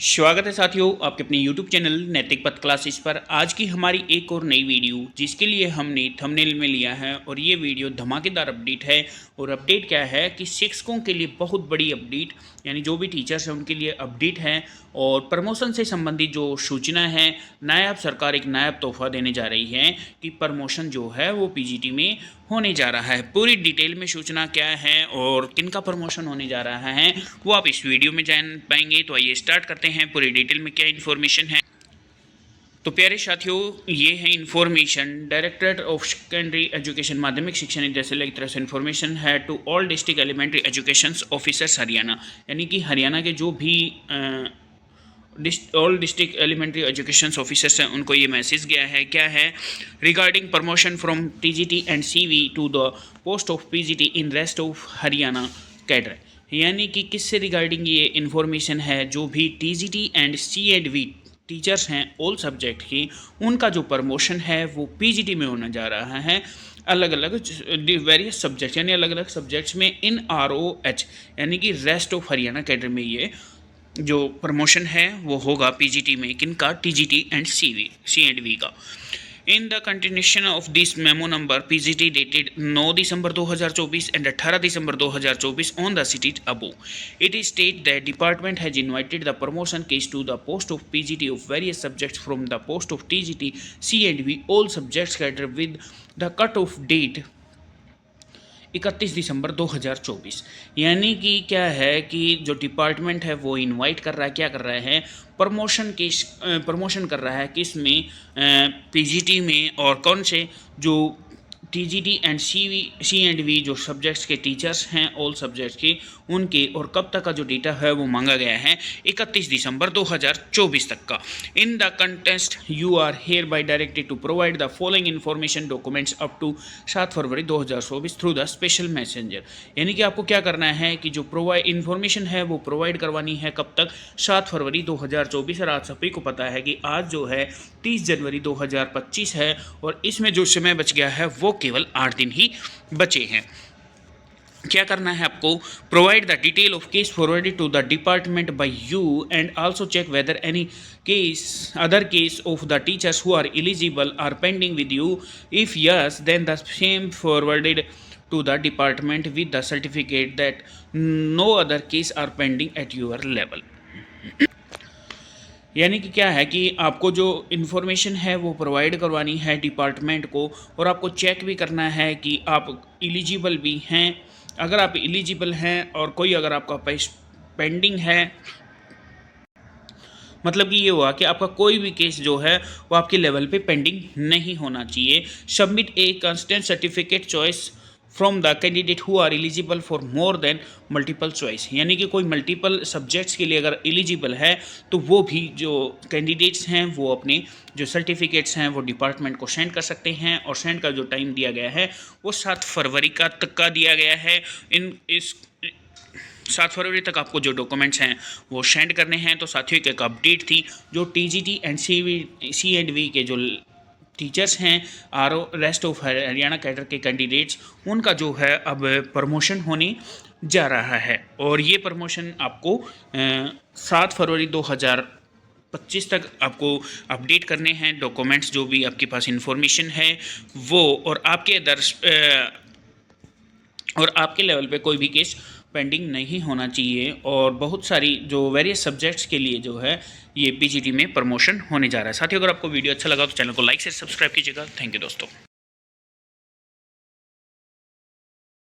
स्वागत है साथियों आपके अपने YouTube चैनल नैतिक पथ क्लासेस पर। आज की हमारी एक और नई वीडियो जिसके लिए हमने थंबनेल में लिया है और ये वीडियो धमाकेदार अपडेट है। और अपडेट क्या है कि शिक्षकों के लिए बहुत बड़ी अपडेट, यानी जो भी टीचर्स हैं उनके लिए अपडेट है। और प्रमोशन से संबंधित जो सूचना है, नायब सरकार एक नायब तोहफा देने जा रही है कि प्रमोशन जो है वो पीजीटी में होने जा रहा है। पूरी डिटेल में सूचना क्या है और किनका प्रमोशन होने जा रहा है वो आप इस वीडियो में जान पाएंगे। तो आइए स्टार्ट करते हैं पूरी डिटेल में क्या इन्फॉर्मेशन है। तो प्यारे साथियों, ये है information directorate of secondary education, माध्यमिक शिक्षा निदेशालय की तरफ से इन्फॉर्मेशन है to all district elementary education officers Haryana, यानी कि हरियाणा के जो भी all district elementary education officers हैं उनको ये मैसेज गया है। क्या है? Regarding promotion from TGT and CV to the post of PGT in rest of Haryana cadre, यानी कि किससे रिगार्डिंग ये इन्फॉर्मेशन है, जो भी टीजीटी एंड सी&वी टीचर्स हैं ऑल सब्जेक्ट की, उनका जो प्रमोशन है वो पीजीटी में होने जा रहा है। अलग अलग वेरियस सब्जेक्ट, यानी अलग अलग सब्जेक्ट्स में इन ROH, यानी कि रेस्ट ऑफ हरियाणा कैडर में ये जो प्रमोशन है वो होगा पीजीटी में। किनका? टीजीटी एंड सी&वी का। In the continuation of this memo number PGT dated 9 December 2024 and 18 December 2024 on the cited above, it is state that department has invited the promotion case to the post of PGT of various subjects from the post of TGT सी&वी all subjects cadre with the cut off date 31 December 2024। यानी कि क्या है कि जो department है वो invite कर रहा है, क्या कर रहा है, प्रमोशन कर रहा है किस में, पीजीटी में। और कौन से? जो टीजीटी एंड सी&वी जो सब्जेक्ट्स के टीचर्स हैं ऑल सब्जेक्ट्स के, उनके और कब तक का जो डेटा है वो मांगा गया है 31 दिसंबर 2024 तक का। In the contest you are hereby directed to provide the following information documents up to 7 February 2024 through the special messenger, यानी कि आपको क्या करना है कि जो इन्फॉर्मेशन है वो प्रोवाइड करवानी है कब तक? 7 फरवरी 2024। और आज सभी को पता है कि आज जो है 30 जनवरी 2025 है और इसमें जो समय बच गया है वो केवल 8 दिन ही बचे हैं। क्या करना है आपको? Provide the detail of case forwarded to the department by you and also check whether any case other case of the teachers who are eligible are pending with you. If yes then the same forwarded to the department with the certificate that no other case are pending at your level। यानी कि क्या है कि आपको जो information है वो provide करवानी है डिपार्टमेंट को, और आपको चेक भी करना है कि आप एलिजिबल भी हैं। अगर आप एलिजिबल हैं और कोई अगर आपका पेंडिंग है, मतलब कि ये हुआ कि आपका कोई भी केस जो है वो आपके लेवल पे पेंडिंग नहीं होना चाहिए। Submit a constant certificate choice from the candidate who are eligible for more than multiple choice, यानी कि कोई मल्टीपल सब्जेक्ट्स के लिए अगर एलिजिबल है तो वो भी जो कैंडिडेट्स हैं वो अपने जो सर्टिफिकेट्स हैं वो डिपार्टमेंट को सेंड कर सकते हैं। और सेंड का जो टाइम दिया गया है वो 7 फरवरी तक का दिया गया है। इस 7 फरवरी तक आपको जो डॉक्यूमेंट्स हैं वो सेंड करने हैं। तो साथियों की एक अपडेट थी, जो टीजीटी एंड सी&वी के जो टीचर्स हैं रेस्ट ऑफ हरियाणा कैडर के कैंडिडेट्स, उनका जो है अब प्रमोशन होने जा रहा है। और ये प्रमोशन आपको 7 फरवरी 2025 तक आपको अपडेट करने हैं डॉक्यूमेंट्स, जो भी आपके पास इंफॉर्मेशन है वो। और आपके लेवल पे कोई भी केस पेंडिंग नहीं होना चाहिए। और बहुत सारी जो वेरियस सब्जेक्ट्स के लिए जो है ये पीजीटी में प्रमोशन होने जा रहा है। साथियों, अगर आपको वीडियो अच्छा लगा तो चैनल को लाइक से सब्सक्राइब कीजिएगा। थैंक यू दोस्तों।